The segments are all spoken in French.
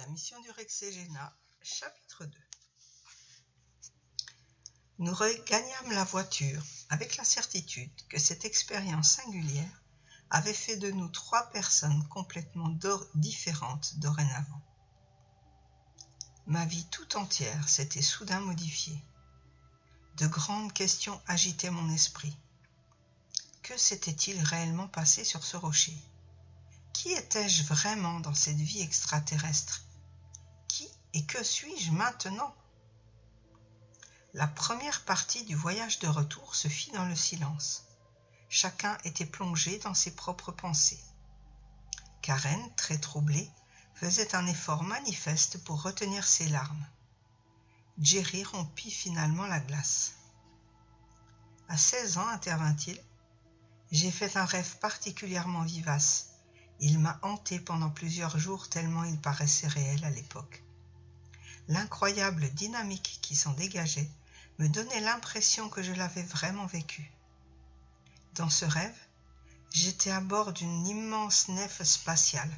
La mission du Rexégéna, chapitre 2. Nous regagnâmes la voiture avec la certitude que cette expérience singulière avait fait de nous 3 personnes complètement différentes dorénavant. Ma vie tout entière s'était soudain modifiée. De grandes questions agitaient mon esprit. Que s'était-il réellement passé sur ce rocher ? Qui étais-je vraiment dans cette vie extraterrestre ? Qui et que suis-je maintenant ? La première partie du voyage de retour se fit dans le silence. Chacun était plongé dans ses propres pensées. Karen, très troublée, faisait un effort manifeste pour retenir ses larmes. Jerry rompit finalement la glace. « À 16 ans, intervint-il, j'ai fait un rêve particulièrement vivace. Il m'a hanté pendant plusieurs jours tellement il paraissait réel à l'époque. L'incroyable dynamique qui s'en dégageait me donnait l'impression que je l'avais vraiment vécu. Dans ce rêve, j'étais à bord d'une immense nef spatiale.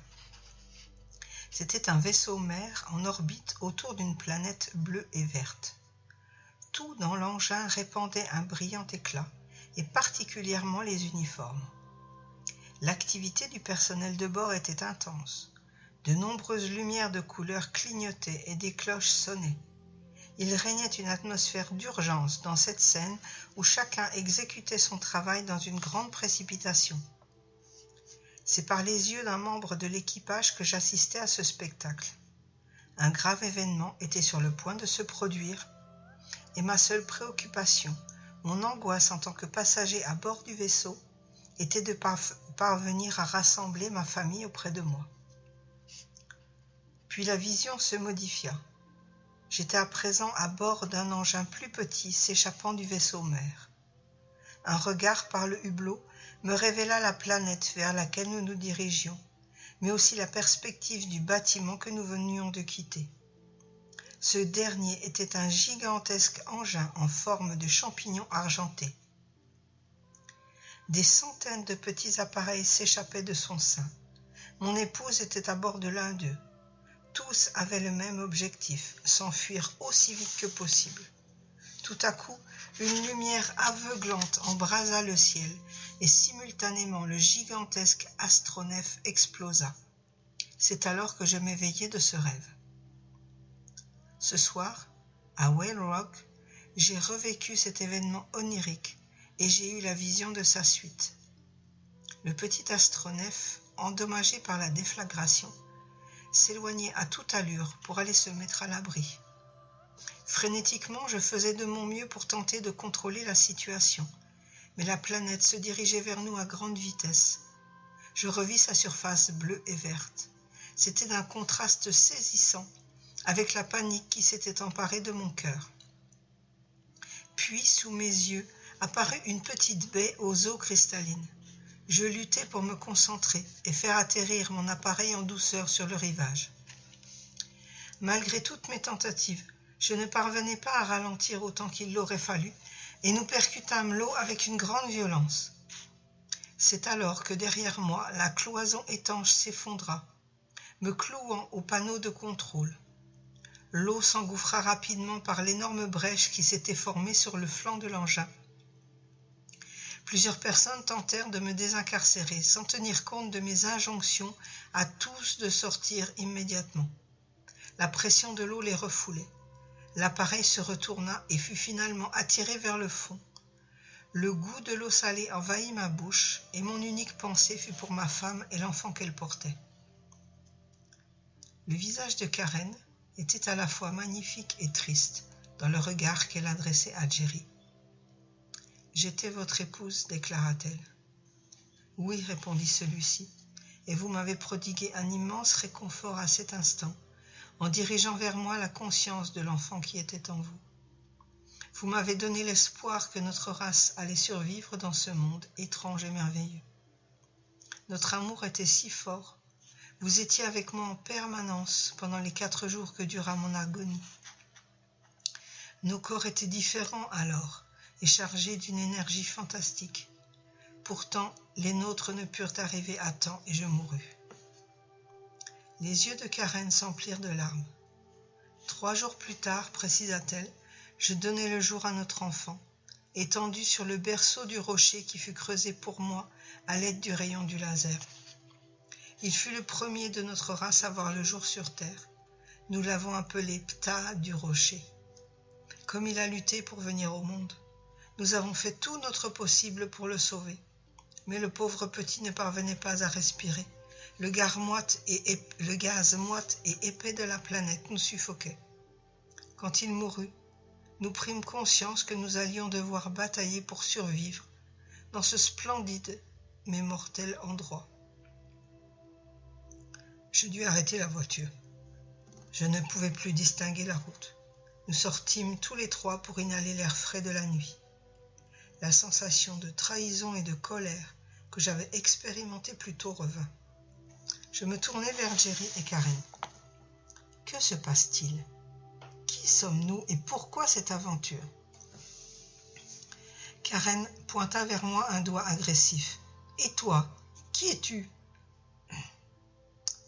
C'était un vaisseau-mère en orbite autour d'une planète bleue et verte. Tout dans l'engin répandait un brillant éclat, et particulièrement les uniformes. L'activité du personnel de bord était intense. De nombreuses lumières de couleurs clignotaient et des cloches sonnaient. Il régnait une atmosphère d'urgence dans cette scène où chacun exécutait son travail dans une grande précipitation. C'est par les yeux d'un membre de l'équipage que j'assistais à ce spectacle. Un grave événement était sur le point de se produire, et ma seule préoccupation, mon angoisse en tant que passager à bord du vaisseau, était de parvenir à rassembler ma famille auprès de moi. Puis la vision se modifia. J'étais à présent à bord d'un engin plus petit s'échappant du vaisseau-mère. Un regard par le hublot me révéla la planète vers laquelle nous nous dirigions, mais aussi la perspective du bâtiment que nous venions de quitter. Ce dernier était un gigantesque engin en forme de champignon argenté. Des centaines de petits appareils s'échappaient de son sein. Mon épouse était à bord de l'un d'eux. Tous avaient le même objectif, s'enfuir aussi vite que possible. Tout à coup, une lumière aveuglante embrasa le ciel et simultanément le gigantesque astronef explosa. C'est alors que je m'éveillai de ce rêve. Ce soir, à Whale Rock, j'ai revécu cet événement onirique et j'ai eu la vision de sa suite. Le petit astronef, endommagé par la déflagration, s'éloignait à toute allure pour aller se mettre à l'abri. Frénétiquement, je faisais de mon mieux pour tenter de contrôler la situation, mais la planète se dirigeait vers nous à grande vitesse. Je revis sa surface bleue et verte. C'était d'un contraste saisissant avec la panique qui s'était emparée de mon cœur. Puis, sous mes yeux, apparut une petite baie aux eaux cristallines. Je luttais pour me concentrer et faire atterrir mon appareil en douceur sur le rivage. Malgré toutes mes tentatives, je ne parvenais pas à ralentir autant qu'il l'aurait fallu et nous percutâmes l'eau avec une grande violence. C'est alors que derrière moi, la cloison étanche s'effondra, me clouant au panneau de contrôle. L'eau s'engouffra rapidement par l'énorme brèche qui s'était formée sur le flanc de l'engin. Plusieurs personnes tentèrent de me désincarcérer sans tenir compte de mes injonctions à tous de sortir immédiatement. La pression de l'eau les refoulait. L'appareil se retourna et fut finalement attiré vers le fond. Le goût de l'eau salée envahit ma bouche et mon unique pensée fut pour ma femme et l'enfant qu'elle portait. Le visage de Karen était à la fois magnifique et triste dans le regard qu'elle adressait à Jerry. « J'étais votre épouse, déclara-t-elle. « Oui, répondit celui-ci, et vous m'avez prodigué un immense réconfort à cet instant, en dirigeant vers moi la conscience de l'enfant qui était en vous. Vous m'avez donné l'espoir que notre race allait survivre dans ce monde étrange et merveilleux. Notre amour était si fort, vous étiez avec moi en permanence pendant les 4 jours que dura mon agonie. Nos corps étaient différents alors, et chargés d'une énergie fantastique. Pourtant, les nôtres ne purent arriver à temps et je mourus. Les yeux de Karen s'emplirent de larmes. 3 jours plus tard, précisa-t-elle, je donnai le jour à notre enfant, étendu sur le berceau du rocher qui fut creusé pour moi à l'aide du rayon du laser. Il fut le premier de notre race à voir le jour sur terre. Nous l'avons appelé Ptah du rocher. Comme il a lutté pour venir au monde, nous avons fait tout notre possible pour le sauver. Mais le pauvre petit ne parvenait pas à respirer. Le gaz moite et épais de la planète nous suffoquait. Quand il mourut, nous prîmes conscience que nous allions devoir batailler pour survivre dans ce splendide mais mortel endroit. Je dus arrêter la voiture. Je ne pouvais plus distinguer la route. Nous sortîmes tous les 3 pour inhaler l'air frais de la nuit. La sensation de trahison et de colère que j'avais expérimentée plus tôt revint. Je me tournai vers Jerry et Karen. Que se passe-t-il? Qui sommes-nous et pourquoi cette aventure? Karen pointa vers moi un doigt agressif. Et toi, qui es-tu?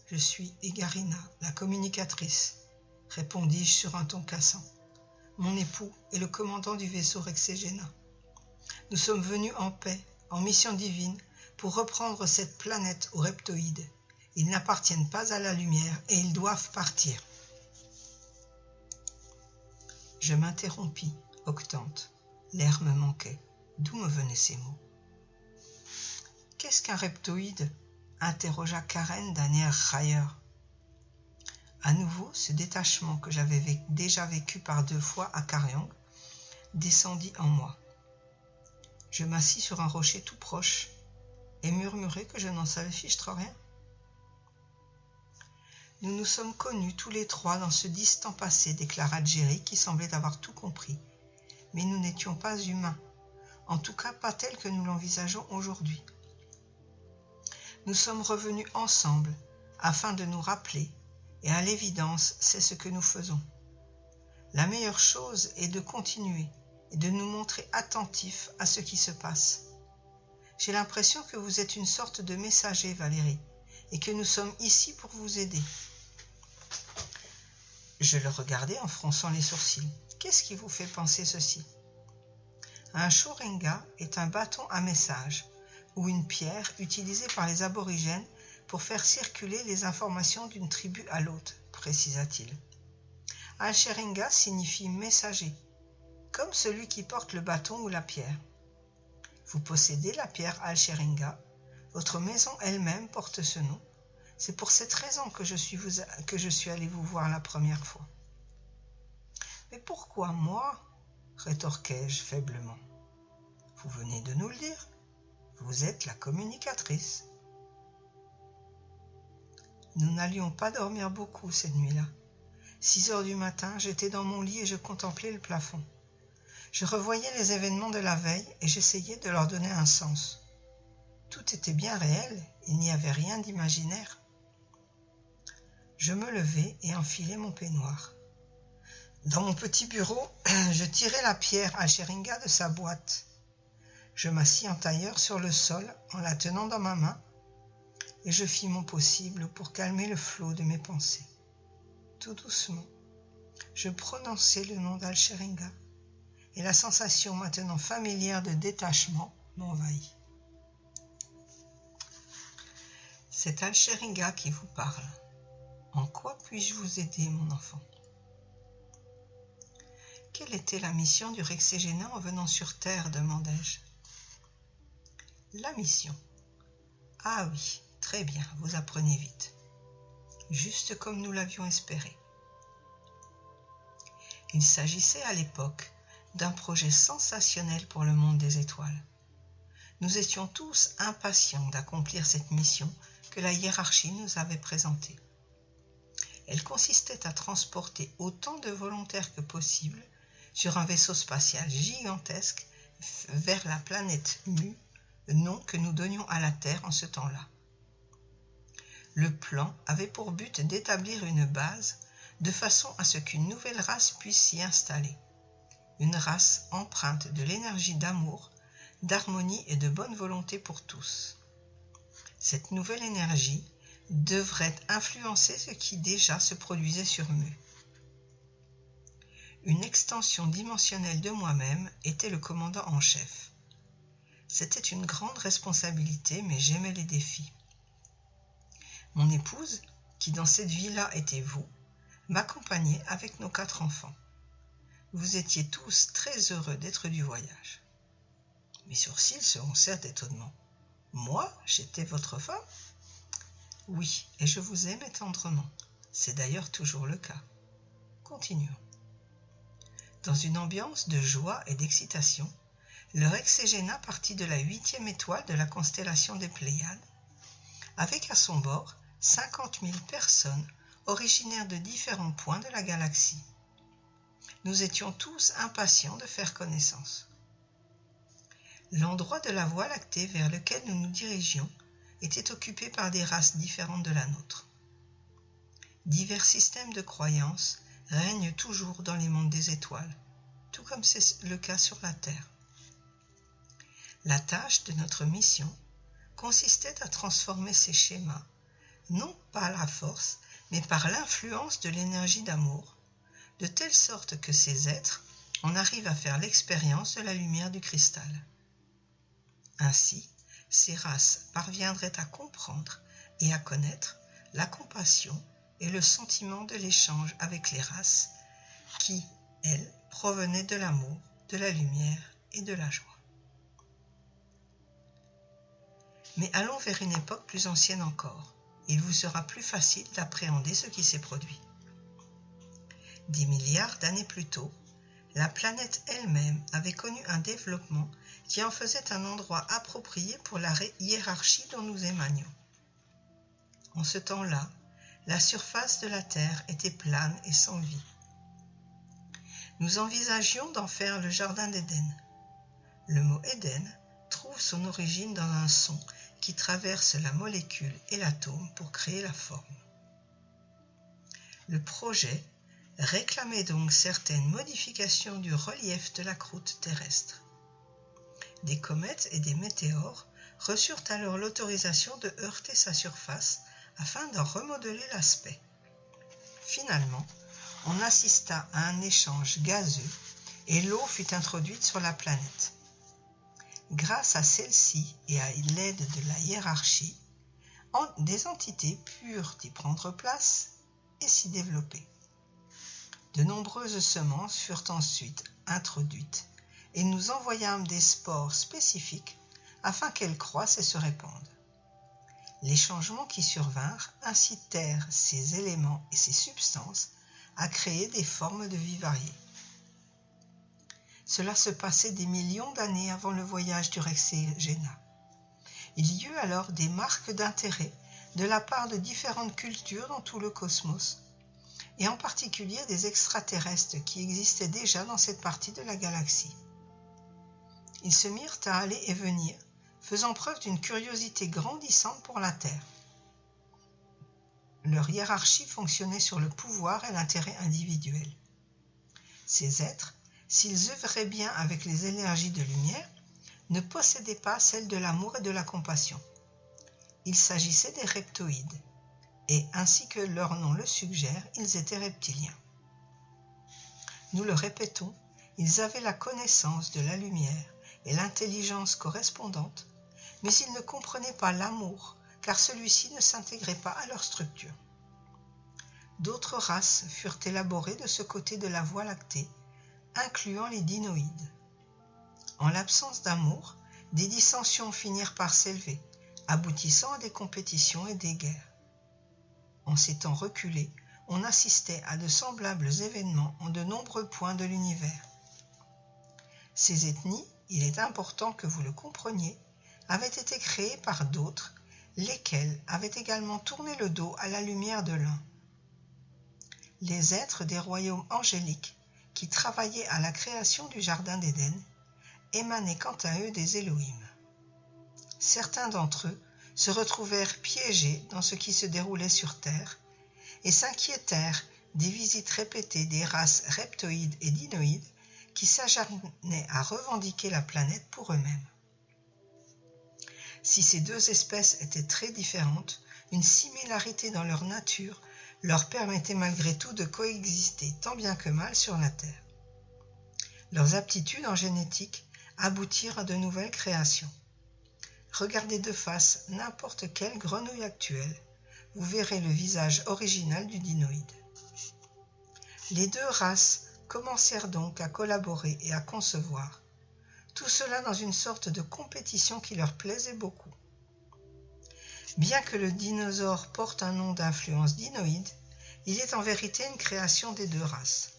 Je suis Egarina, la communicatrice, répondis-je sur un ton cassant. Mon époux est le commandant du vaisseau Rexegena. Nous sommes venus en paix, en mission divine, pour reprendre cette planète aux reptoïdes. Ils n'appartiennent pas à la lumière et ils doivent partir. Je m'interrompis, octante. L'air me manquait. D'où me venaient ces mots? Qu'est-ce qu'un reptoïde? Interrogea Karen d'un air railleur. À nouveau, ce détachement que j'avais déjà vécu par 2 fois à Karyong descendit en moi. Je m'assis sur un rocher tout proche et murmurai que je n'en savais fichtre rien. Nous nous sommes connus tous les 3 dans ce distant passé, déclara Jerry, qui semblait avoir tout compris. Mais nous n'étions pas humains, en tout cas pas tels que nous l'envisageons aujourd'hui. Nous sommes revenus ensemble afin de nous rappeler, et à l'évidence, c'est ce que nous faisons. La meilleure chose est de continuer et de nous montrer attentifs à ce qui se passe. J'ai l'impression que vous êtes une sorte de messager, Valérie, et que nous sommes ici pour vous aider. Je le regardai en fronçant les sourcils. Qu'est-ce qui vous fait penser ceci? Un shoringa est un bâton à message, ou une pierre utilisée par les aborigènes pour faire circuler les informations d'une tribu à l'autre, précisa-t-il. Al-Sheringa signifie messager, comme celui qui porte le bâton ou la pierre. Vous possédez la pierre Al-Sheringa, votre maison elle-même porte ce nom. C'est pour cette raison que je suis allé vous voir la première fois. Mais pourquoi moi? Rétorquai-je faiblement. Vous venez de nous le dire. Vous êtes la communicatrice. Nous n'allions pas dormir beaucoup cette nuit-là. 6 heures du matin, j'étais dans mon lit et je contemplais le plafond. Je revoyais les événements de la veille et j'essayais de leur donner un sens. Tout était bien réel, il n'y avait rien d'imaginaire. Je me levai et enfilai mon peignoir. Dans mon petit bureau, je tirai la pierre Al-Sheringa de sa boîte. Je m'assis en tailleur sur le sol en la tenant dans ma main et je fis mon possible pour calmer le flot de mes pensées. Tout doucement, je prononçai le nom d'Al-Sheringa et la sensation maintenant familière de détachement m'envahit. C'est Al-Sheringa qui vous parle. En quoi puis-je vous aider, mon enfant? Quelle était la mission du Rexegena en venant sur Terre, demandai-je. La mission. Ah oui, très bien, vous apprenez vite. Juste comme nous l'avions espéré. Il s'agissait à l'époque d'un projet sensationnel pour le monde des étoiles. Nous étions tous impatients d'accomplir cette mission que la hiérarchie nous avait présentée. Elle consistait à transporter autant de volontaires que possible sur un vaisseau spatial gigantesque vers la planète Mu, nom que nous donnions à la Terre en ce temps-là. Le plan avait pour but d'établir une base de façon à ce qu'une nouvelle race puisse s'y installer. Une race empreinte de l'énergie d'amour, d'harmonie et de bonne volonté pour tous. Cette nouvelle énergie devrait influencer ce qui déjà se produisait sur Mu. Une extension dimensionnelle de moi-même était le commandant en chef. C'était une grande responsabilité, mais j'aimais les défis. Mon épouse, qui dans cette vie-là était vous, m'accompagnait avec nos 4 enfants. Vous étiez tous très heureux d'être du voyage. Mes sourcils se haussèrent d'étonnement. Moi, j'étais votre femme ? Oui, et je vous aimais tendrement. C'est d'ailleurs toujours le cas. Continuons. Dans une ambiance de joie et d'excitation, le Rexégéna partit de la 8e étoile de la constellation des Pléiades, avec à son bord 50 000 personnes originaires de différents points de la galaxie. Nous étions tous impatients de faire connaissance. L'endroit de la Voie lactée vers lequel nous nous dirigions était occupé par des races différentes de la nôtre. Divers systèmes de croyances règnent toujours dans les mondes des étoiles, tout comme c'est le cas sur la Terre. La tâche de notre mission consistait à transformer ces schémas, non par la force, mais par l'influence de l'énergie d'amour, de telle sorte que ces êtres en arrivent à faire l'expérience de la lumière du cristal. Ainsi, ces races parviendraient à comprendre et à connaître la compassion et le sentiment de l'échange avec les races qui, elles, provenaient de l'amour, de la lumière et de la joie. Mais allons vers une époque plus ancienne encore. Il vous sera plus facile d'appréhender ce qui s'est produit. 10 milliards d'années plus tôt, la planète elle-même avait connu un développement qui en faisait un endroit approprié pour la hiérarchie dont nous émanions. En ce temps-là, la surface de la Terre était plane et sans vie. Nous envisagions d'en faire le jardin d'Éden. Le mot Éden trouve son origine dans un son qui traverse la molécule et l'atome pour créer la forme. Le projet réclamait donc certaines modifications du relief de la croûte terrestre. Des comètes et des météores reçurent alors l'autorisation de heurter sa surface afin d'en remodeler l'aspect. Finalement, on assista à un échange gazeux et l'eau fut introduite sur la planète. Grâce à celle-ci et à l'aide de la hiérarchie, des entités purent y prendre place et s'y développer. De nombreuses semences furent ensuite introduites et nous envoyâmes des spores spécifiques afin qu'elles croissent et se répandent. Les changements qui survinrent incitèrent ces éléments et ces substances à créer des formes de vie variées. Cela se passait des millions d'années avant le voyage du Rexégéna. Il y eut alors des marques d'intérêt de la part de différentes cultures dans tout le cosmos, et en particulier des extraterrestres qui existaient déjà dans cette partie de la galaxie. Ils se mirent à aller et venir, faisant preuve d'une curiosité grandissante pour la Terre. Leur hiérarchie fonctionnait sur le pouvoir et l'intérêt individuel. Ces êtres, s'ils œuvraient bien avec les énergies de lumière, ne possédaient pas celles de l'amour et de la compassion. Il s'agissait des reptoïdes, et ainsi que leur nom le suggère, ils étaient reptiliens. Nous le répétons, ils avaient la connaissance de la lumière et l'intelligence correspondante, mais ils ne comprenaient pas l'amour, car celui-ci ne s'intégrait pas à leur structure. D'autres races furent élaborées de ce côté de la Voie lactée, incluant les dinoïdes. En l'absence d'amour, des dissensions finirent par s'élever, aboutissant à des compétitions et des guerres. En ces temps reculés, on assistait à de semblables événements en de nombreux points de l'univers. Ces ethnies, il est important que vous le compreniez, avaient été créées par d'autres, lesquels avaient également tourné le dos à la lumière de l'un. Les êtres des royaumes angéliques, qui travaillaient à la création du jardin d'Éden, émanaient quant à eux des Elohim. Certains d'entre eux se retrouvèrent piégés dans ce qui se déroulait sur Terre et s'inquiétèrent des visites répétées des races reptoïdes et dinoïdes qui s'acharnaient à revendiquer la planète pour eux-mêmes. Si ces deux espèces étaient très différentes, une similarité dans leur nature leur permettait malgré tout de coexister tant bien que mal sur la Terre. Leurs aptitudes en génétique aboutirent à de nouvelles créations. Regardez de face n'importe quelle grenouille actuelle, vous verrez le visage original du dinoïde. Les deux races commencèrent donc à collaborer et à concevoir, tout cela dans une sorte de compétition qui leur plaisait beaucoup. Bien que le dinosaure porte un nom d'influence dinoïde, il est en vérité une création des deux races.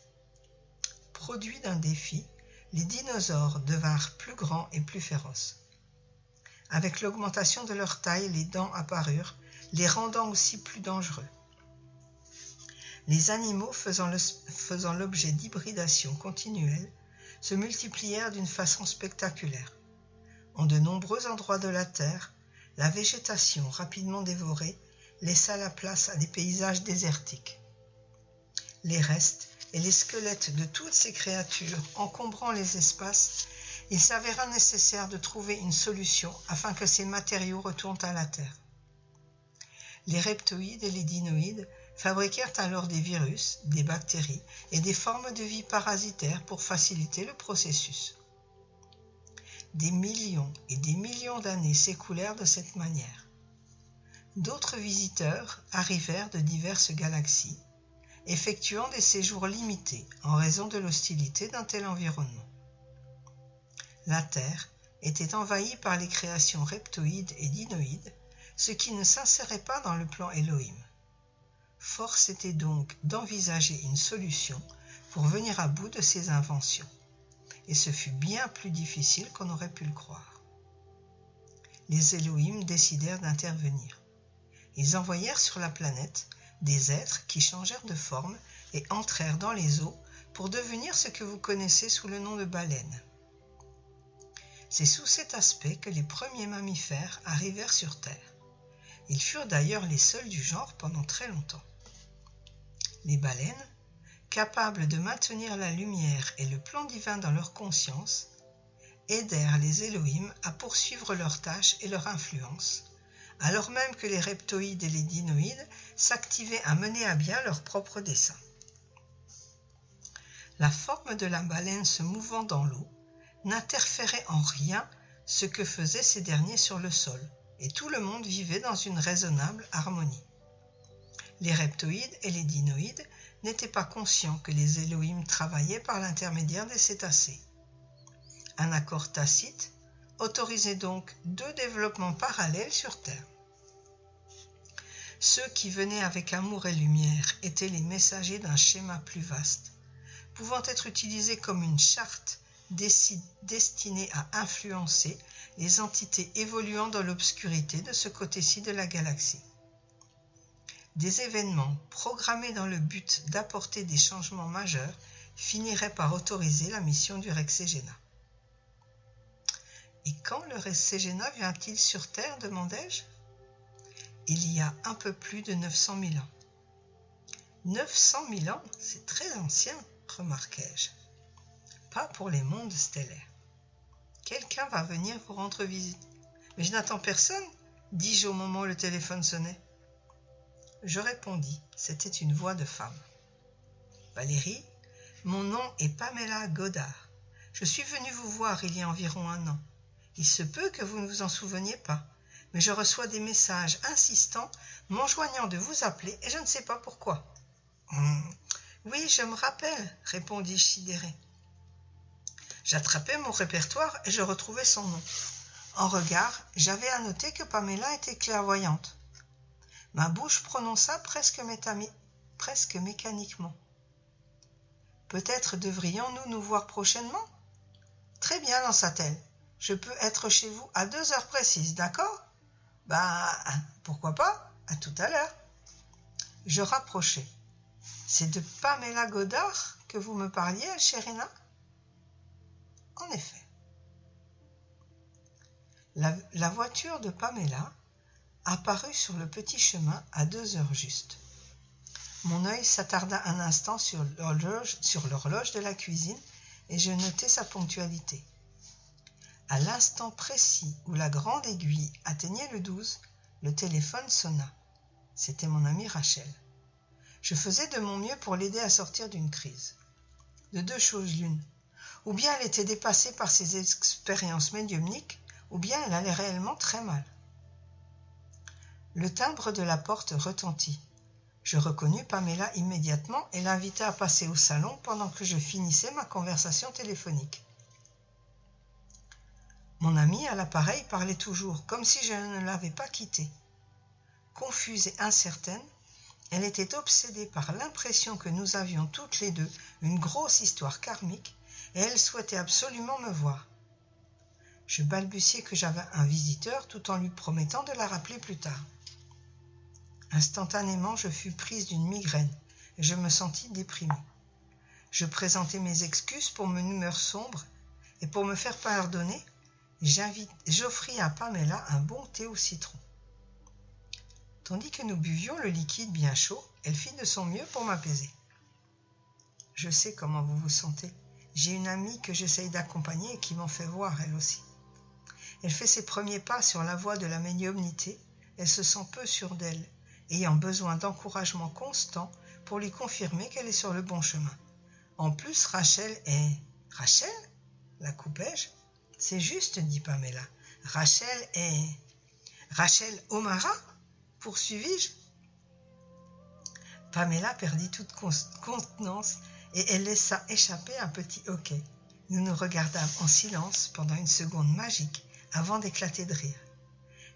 Produit d'un défi, les dinosaures devinrent plus grands et plus féroces. Avec l'augmentation de leur taille, les dents apparurent, les rendant aussi plus dangereux. Les animaux faisant l'objet d'hybridation continuelle se multiplièrent d'une façon spectaculaire. En de nombreux endroits de la Terre, la végétation rapidement dévorée laissa la place à des paysages désertiques. Les restes et les squelettes de toutes ces créatures encombrant les espaces, il s'avéra nécessaire de trouver une solution afin que ces matériaux retournent à la Terre. Les reptoïdes et les dinoïdes fabriquèrent alors des virus, des bactéries et des formes de vie parasitaires pour faciliter le processus. Des millions et des millions d'années s'écoulèrent de cette manière. D'autres visiteurs arrivèrent de diverses galaxies, effectuant des séjours limités en raison de l'hostilité d'un tel environnement. La Terre était envahie par les créations reptoïdes et dinoïdes, ce qui ne s'insérait pas dans le plan Elohim. Force était donc d'envisager une solution pour venir à bout de ces inventions, et ce fut bien plus difficile qu'on aurait pu le croire. Les Elohim décidèrent d'intervenir. Ils envoyèrent sur la planète des êtres qui changèrent de forme et entrèrent dans les eaux pour devenir ce que vous connaissez sous le nom de baleines. C'est sous cet aspect que les premiers mammifères arrivèrent sur Terre. Ils furent d'ailleurs les seuls du genre pendant très longtemps. Les baleines, capables de maintenir la lumière et le plan divin dans leur conscience, aidèrent les Elohim à poursuivre leurs tâches et leur influence, alors même que les reptoïdes et les dinoïdes s'activaient à mener à bien leurs propres desseins. La forme de la baleine se mouvant dans l'eau n'interférait en rien ce que faisaient ces derniers sur le sol, et tout le monde vivait dans une raisonnable harmonie. Les reptoïdes et les dinoïdes n'étaient pas conscients que les Elohim travaillaient par l'intermédiaire des cétacés. Un accord tacite autorisait donc deux développements parallèles sur Terre. Ceux qui venaient avec amour et lumière étaient les messagers d'un schéma plus vaste, pouvant être utilisé comme une charte destinée à influencer les entités évoluant dans l'obscurité de ce côté-ci de la galaxie. Des événements programmés dans le but d'apporter des changements majeurs finiraient par autoriser la mission du Rexégéna. Et quand le Rexégéna vient-il sur Terre, demandai-je? Il y a un peu plus de 900 000 ans. 900 000 ans, c'est très ancien, remarquai-je. Pas pour les mondes stellaires. Quelqu'un va venir vous rendre visite. Mais je n'attends personne, dis-je au moment où le téléphone sonnait. Je répondis, c'était une voix de femme. Valérie, mon nom est Pamela Godard. Je suis venue vous voir il y a environ 1 an. Il se peut que vous ne vous en souveniez pas, mais je reçois des messages insistants m'enjoignant de vous appeler et je ne sais pas pourquoi. Oui, je me rappelle, répondis-je sidéré. J'attrapais mon répertoire et je retrouvais son nom. En regard, j'avais à noter que Pamela était clairvoyante. Ma bouche prononça presque mécaniquement. Peut-être devrions-nous nous voir prochainement? Très bien, lança-t-elle. Je peux être chez vous à 2 heures précises, d'accord? Pourquoi pas? À tout à l'heure. Je rapprochai. C'est de Pamela Godard que vous me parliez, Chérina? En effet. La voiture de Pamela apparut sur le petit chemin à 2 heures juste. Mon œil s'attarda un instant sur l'horloge de la cuisine et je notai sa ponctualité. À l'instant précis où la grande aiguille atteignait le 12, le téléphone sonna. C'était mon amie Rachel. Je faisais de mon mieux pour l'aider à sortir d'une crise. De deux choses l'une. Ou bien elle était dépassée par ses expériences médiumniques, ou bien elle allait réellement très mal. Le timbre de la porte retentit. Je reconnus Pamela immédiatement et l'invita à passer au salon pendant que je finissais ma conversation téléphonique. Mon amie à l'appareil parlait toujours, comme si je ne l'avais pas quittée. Confuse et incertaine, elle était obsédée par l'impression que nous avions toutes les deux une grosse histoire karmique et elle souhaitait absolument me voir. Je balbutiai que j'avais un visiteur tout en lui promettant de la rappeler plus tard. Instantanément, je fus prise d'une migraine et je me sentis déprimée. Je présentai mes excuses pour mon humeur sombre et pour me faire pardonner, j'offris à Pamela un bon thé au citron. Tandis que nous buvions le liquide bien chaud, elle fit de son mieux pour m'apaiser. « Je sais comment vous vous sentez. J'ai une amie que j'essaye d'accompagner et qui m'en fait voir elle aussi. Elle fait ses premiers pas sur la voie de la médiumnité, elle se sent peu sûre d'elle, ayant besoin d'encouragement constant pour lui confirmer qu'elle est sur le bon chemin. En plus, Rachel est... »« Rachel » la coupai-je. « C'est juste, dit Pamela. Rachel est... »« Rachel O'Mara » poursuivis-je. Pamela perdit toute contenance et elle laissa échapper un petit hoquet. Nous nous regardâmes en silence pendant une seconde magique avant d'éclater de rire.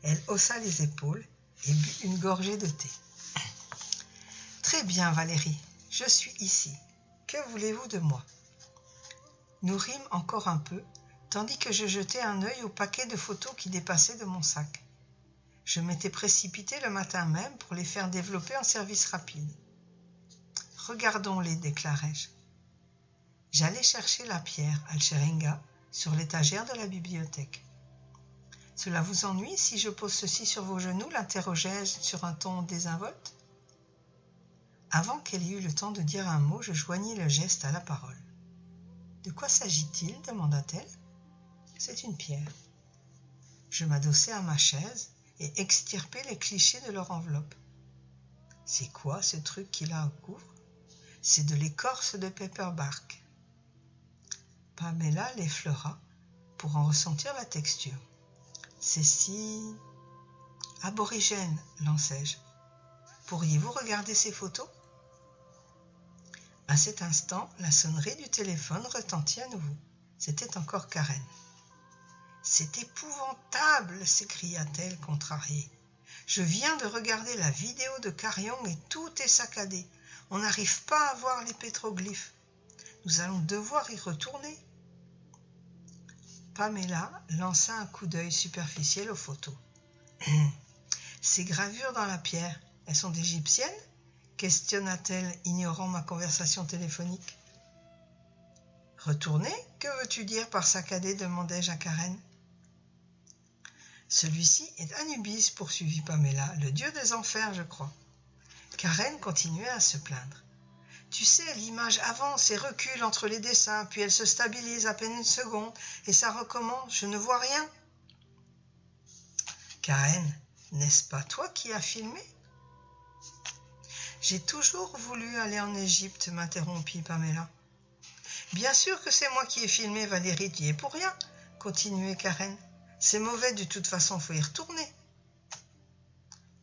Elle haussa les épaules et but une gorgée de thé. « Très bien, Valérie, je suis ici. Que voulez-vous de moi ?» Nous rîmes encore un peu, tandis que je jetais un œil au paquet de photos qui dépassait de mon sac. Je m'étais précipitée le matin même pour les faire développer en service rapide. « Regardons-les, déclarai-je. » J'allais chercher la pierre Alcheringa sur l'étagère de la bibliothèque. « Cela vous ennuie si je pose ceci sur vos genoux ?» l'interrogeai-je sur un ton désinvolte. Avant qu'elle ait eu le temps de dire un mot, je joignis le geste à la parole. « De quoi s'agit-il » demanda-t-elle. « C'est une pierre. » Je m'adossai à ma chaise et extirpai les clichés de leur enveloppe. « C'est quoi ce truc qui la recouvre ?»« C'est de l'écorce de pepperbark. » Pamela l'effleura pour en ressentir la texture. « C'est si... aborigène, lançai-je. Pourriez-vous regarder ces photos ?» À cet instant, la sonnerie du téléphone retentit à nouveau. C'était encore Karen. « C'est épouvantable !» s'écria-t-elle contrariée. « Je viens de regarder la vidéo de Karyong et tout est saccadé. On n'arrive pas à voir les pétroglyphes. Nous allons devoir y retourner. » Pamela lança un coup d'œil superficiel aux photos. « Ces gravures dans la pierre, elles sont égyptiennes ?» questionna-t-elle, ignorant ma conversation téléphonique. « Retourner ? Que veux-tu dire par saccadé ?» demandai-je à Karen. « Celui-ci est Anubis, poursuivit Pamela, le dieu des enfers, je crois. » Karen continuait à se plaindre. « Tu sais, l'image avance et recule entre les dessins, puis elle se stabilise à peine une seconde, et ça recommence, je ne vois rien. » « Karen, n'est-ce pas toi qui as filmé ?»« J'ai toujours voulu aller en Égypte, m'interrompit Pamela. »« Bien sûr que c'est moi qui ai filmé, Valérie, tu y es pour rien, continuait Karen. C'est mauvais, de toute façon, faut y retourner. »«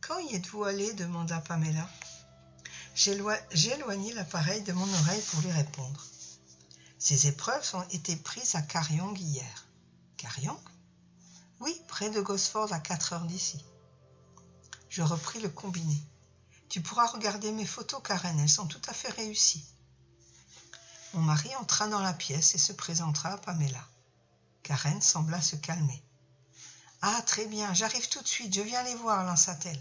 Quand y êtes-vous allé ?» demanda Pamela. J'éloignai l'appareil de mon oreille pour lui répondre. Ces épreuves ont été prises à Karyong hier. Karyong ? Oui, près de Gosford, à 4 heures d'ici. Je repris le combiné. Tu pourras regarder mes photos, Karen, elles sont tout à fait réussies. Mon mari entra dans la pièce et se présenta à Pamela. Karen sembla se calmer. « Ah, très bien, j'arrive tout de suite, je viens les voir, lança-t-elle.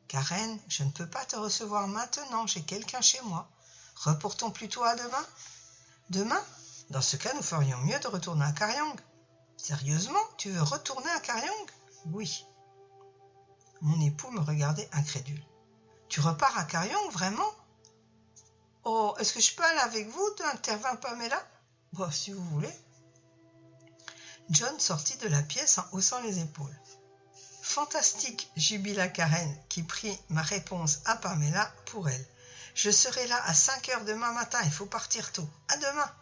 Karen, je ne peux pas te recevoir maintenant, j'ai quelqu'un chez moi. Reportons plutôt à demain. Demain ? Dans ce cas, nous ferions mieux de retourner à Karyong. Sérieusement, tu veux retourner à Karyong ? Oui. Mon époux me regardait incrédule. Tu repars à Karyong, vraiment ? Oh, est-ce que je peux aller avec vous ? intervint Pamela. Bon, si vous voulez. John sortit de la pièce en haussant les épaules. Fantastique, jubila Karen, qui prit ma réponse à Pamela pour elle. Je serai là à 5 heures demain matin, il faut partir tôt. À demain.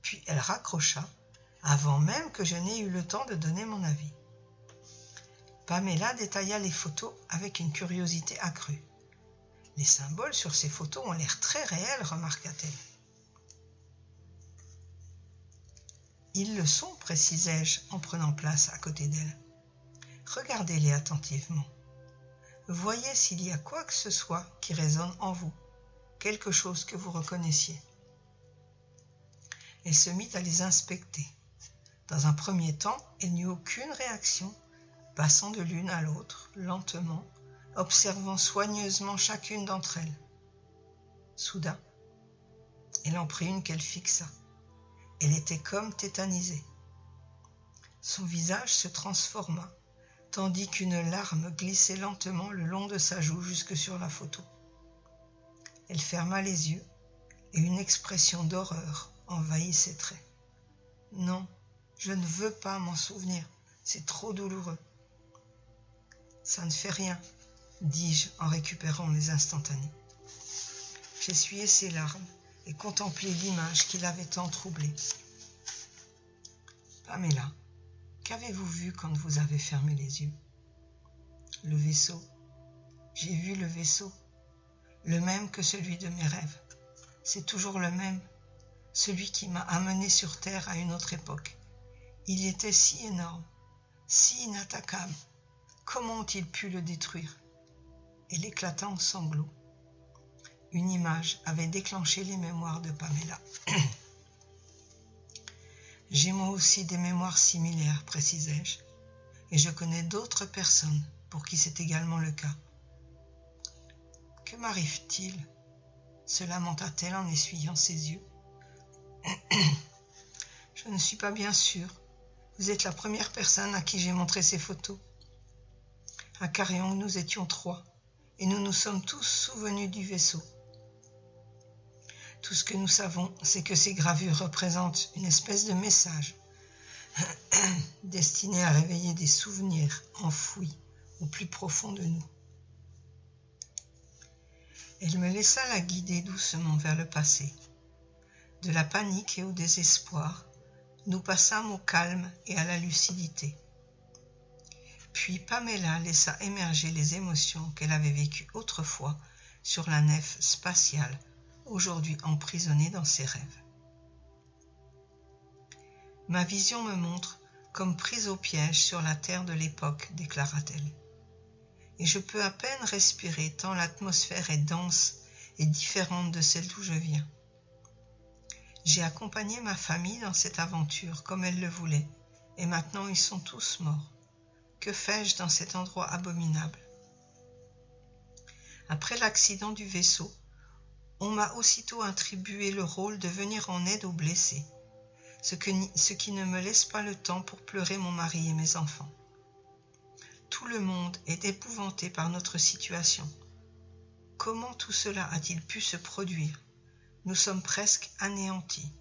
Puis elle raccrocha, avant même que je n'ai eu le temps de donner mon avis. Pamela détailla les photos avec une curiosité accrue. Les symboles sur ces photos ont l'air très réels, remarqua-t-elle. Ils le sont, précisai-je en prenant place à côté d'elle. Regardez-les attentivement. Voyez s'il y a quoi que ce soit qui résonne en vous, quelque chose que vous reconnaissiez. Elle se mit à les inspecter. Dans un premier temps, elle n'eut aucune réaction, passant de l'une à l'autre, lentement, observant soigneusement chacune d'entre elles. Soudain, elle en prit une qu'elle fixa. Elle était comme tétanisée. Son visage se transforma, tandis qu'une larme glissait lentement le long de sa joue jusque sur la photo. Elle ferma les yeux et une expression d'horreur envahit ses traits. « Non, je ne veux pas m'en souvenir, c'est trop douloureux. »« Ça ne fait rien, » dis-je en récupérant les instantanés. J'essuyai ses larmes et contemplai l'image qui l'avait tant troublée. « Pamela, qu'avez-vous vu quand vous avez fermé les yeux ?»« Le vaisseau. J'ai vu le vaisseau, le même que celui de mes rêves. C'est toujours le même, celui qui m'a amené sur Terre à une autre époque. Il était si énorme, si inattaquable. Comment ont-ils pu le détruire ?» Elle éclata en sanglots. Une image avait déclenché les mémoires de Pamela. « J'ai moi aussi des mémoires similaires, précisai-je, et je connais d'autres personnes pour qui c'est également le cas. »« Que m'arrive-t-il » se lamenta-t-elle en essuyant ses yeux. « Je ne suis pas bien sûre. Vous êtes la première personne à qui j'ai montré ces photos. À Carillon, nous étions 3, et nous nous sommes tous souvenus du vaisseau. Tout ce que nous savons, c'est que ces gravures représentent une espèce de message destiné à réveiller des souvenirs enfouis au plus profond de nous. » Elle me laissa la guider doucement vers le passé. De la panique et au désespoir, nous passâmes au calme et à la lucidité. Puis Pamela laissa émerger les émotions qu'elle avait vécues autrefois sur la nef spatiale, aujourd'hui emprisonnée dans ses rêves. « Ma vision me montre comme prise au piège sur la terre de l'époque, déclara-t-elle. Et je peux à peine respirer tant l'atmosphère est dense et différente de celle d'où je viens. J'ai accompagné ma famille dans cette aventure comme elle le voulait, et maintenant ils sont tous morts. Que fais-je dans cet endroit abominable? Après l'accident du vaisseau, on m'a aussitôt attribué le rôle de venir en aide aux blessés, ce qui ne me laisse pas le temps pour pleurer mon mari et mes enfants. Tout le monde est épouvanté par notre situation. Comment tout cela a-t-il pu se produire? Nous sommes presque anéantis.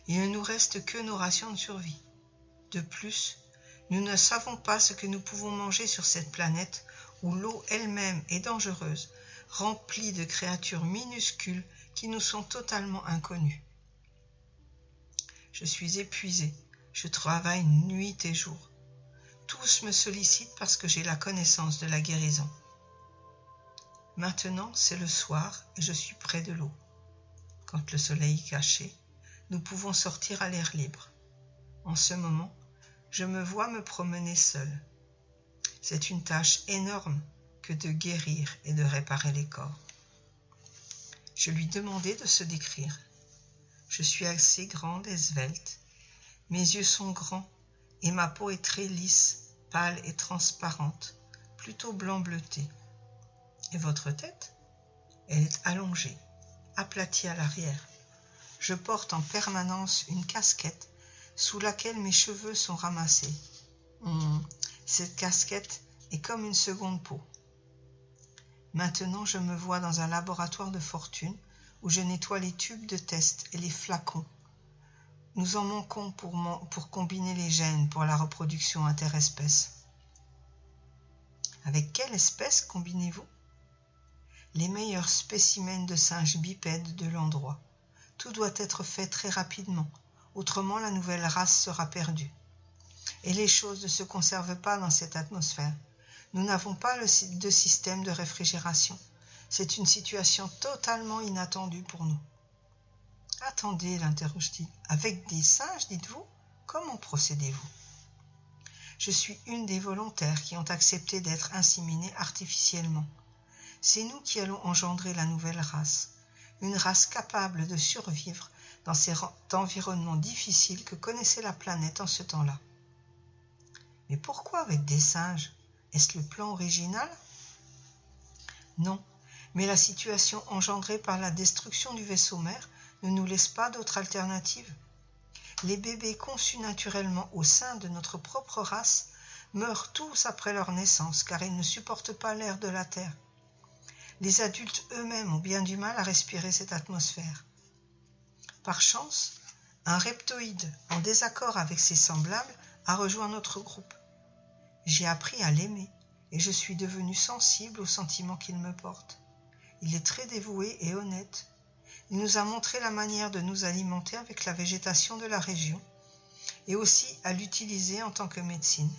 Il ne nous reste que nos rations de survie. De plus, nous ne savons pas ce que nous pouvons manger sur cette planète où l'eau elle-même est dangereuse, remplie de créatures minuscules qui nous sont totalement inconnues. Je suis épuisée, je travaille nuit et jour. Tous me sollicitent parce que j'ai la connaissance de la guérison. Maintenant, c'est le soir et je suis près de l'eau. Quand le soleil est caché, nous pouvons sortir à l'air libre. En ce moment, je me vois me promener seule. C'est une tâche énorme que de guérir et de réparer les corps. Je lui demandai de se décrire. Je suis assez grande et svelte. Mes yeux sont grands et ma peau est très lisse, pâle et transparente, plutôt blanc bleuté. Et votre tête? Elle est allongée, aplatie à l'arrière. Je porte en permanence une casquette sous laquelle mes cheveux sont ramassés. Cette casquette est comme une seconde peau. Maintenant, je me vois dans un laboratoire de fortune où je nettoie les tubes de test et les flacons. Nous en manquons pour combiner les gènes pour la reproduction interespèce. Avec quelle espèce combinez-vous? Les meilleurs spécimens de singes bipèdes de l'endroit. Tout doit être fait très rapidement, autrement la nouvelle race sera perdue. Et les choses ne se conservent pas dans cette atmosphère. Nous n'avons pas de système de réfrigération. C'est une situation totalement inattendue pour nous. Attendez, l'interroge-t-il. Avec des singes, dites-vous? Comment procédez-vous? Je suis une des volontaires qui ont accepté d'être inséminées artificiellement. C'est nous qui allons engendrer la nouvelle race, une race capable de survivre dans cet environnement difficile que connaissait la planète en ce temps-là. Mais pourquoi avec des singes? Est-ce le plan original? Non, mais la situation engendrée par la destruction du vaisseau mère ne nous laisse pas d'autre alternative. Les bébés conçus naturellement au sein de notre propre race meurent tous après leur naissance car ils ne supportent pas l'air de la Terre. Les adultes eux-mêmes ont bien du mal à respirer cette atmosphère. Par chance, un reptoïde en désaccord avec ses semblables a rejoint notre groupe. J'ai appris à l'aimer et je suis devenue sensible aux sentiments qu'il me porte. Il est très dévoué et honnête. Il nous a montré la manière de nous alimenter avec la végétation de la région et aussi à l'utiliser en tant que médecine.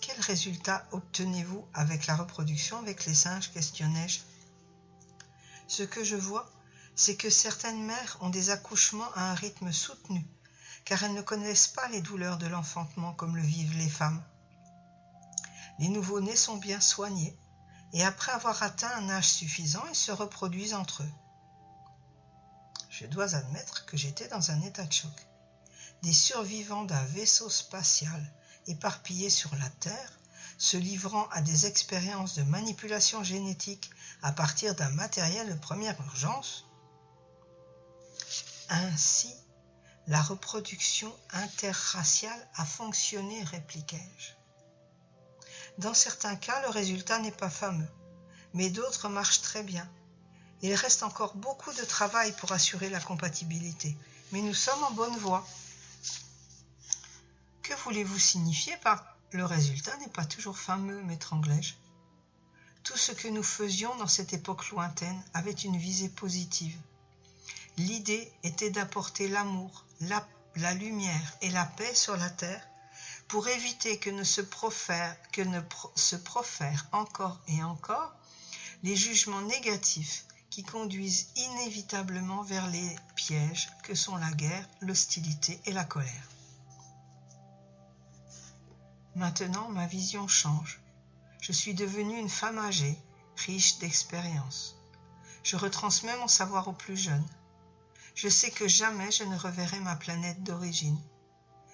Quel résultat obtenez-vous avec la reproduction avec les singes, questionnai-je. Ce que je vois, c'est que certaines mères ont des accouchements à un rythme soutenu, car elles ne connaissent pas les douleurs de l'enfantement comme le vivent les femmes. Les nouveau-nés sont bien soignés, et après avoir atteint un âge suffisant, ils se reproduisent entre eux. Je dois admettre que j'étais dans un état de choc. Des survivants d'un vaisseau spatial éparpillés sur la Terre, se livrant à des expériences de manipulation génétique à partir d'un matériel de première urgence. Ainsi, la reproduction interraciale a fonctionné, répliquai-je. Dans certains cas, le résultat n'est pas fameux, mais d'autres marchent très bien. Il reste encore beaucoup de travail pour assurer la compatibilité, mais nous sommes en bonne voie. Que voulez-vous signifier par « le résultat n'est pas toujours fameux » m'étranglai-je. Tout ce que nous faisions dans cette époque lointaine avait une visée positive. L'idée était d'apporter l'amour, la lumière et la paix sur la terre pour éviter que ne se profèrent encore et encore les jugements négatifs qui conduisent inévitablement vers les pièges que sont la guerre, l'hostilité et la colère. Maintenant, ma vision change. Je suis devenue une femme âgée, riche d'expérience. Je retransmets mon savoir aux plus jeunes. Je sais que jamais je ne reverrai ma planète d'origine.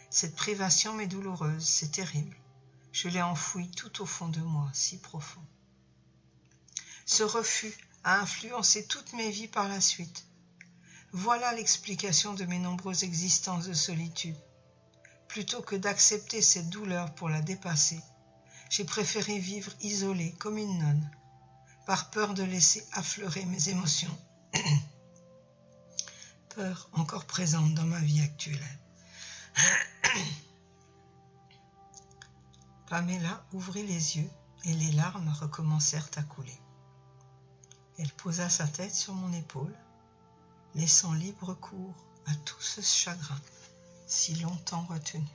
Cette privation m'est douloureuse, c'est terrible. Je l'ai enfouie tout au fond de moi, si profond. Ce refus a influencé toutes mes vies par la suite. Voilà l'explication de mes nombreuses existences de solitude. Plutôt que d'accepter cette douleur pour la dépasser, j'ai préféré vivre isolée comme une nonne, par peur de laisser affleurer mes émotions. Peur encore présente dans ma vie actuelle. Pamela ouvrit les yeux et les larmes recommencèrent à couler. Elle posa sa tête sur mon épaule, laissant libre cours à tout ce chagrin si longtemps retenu.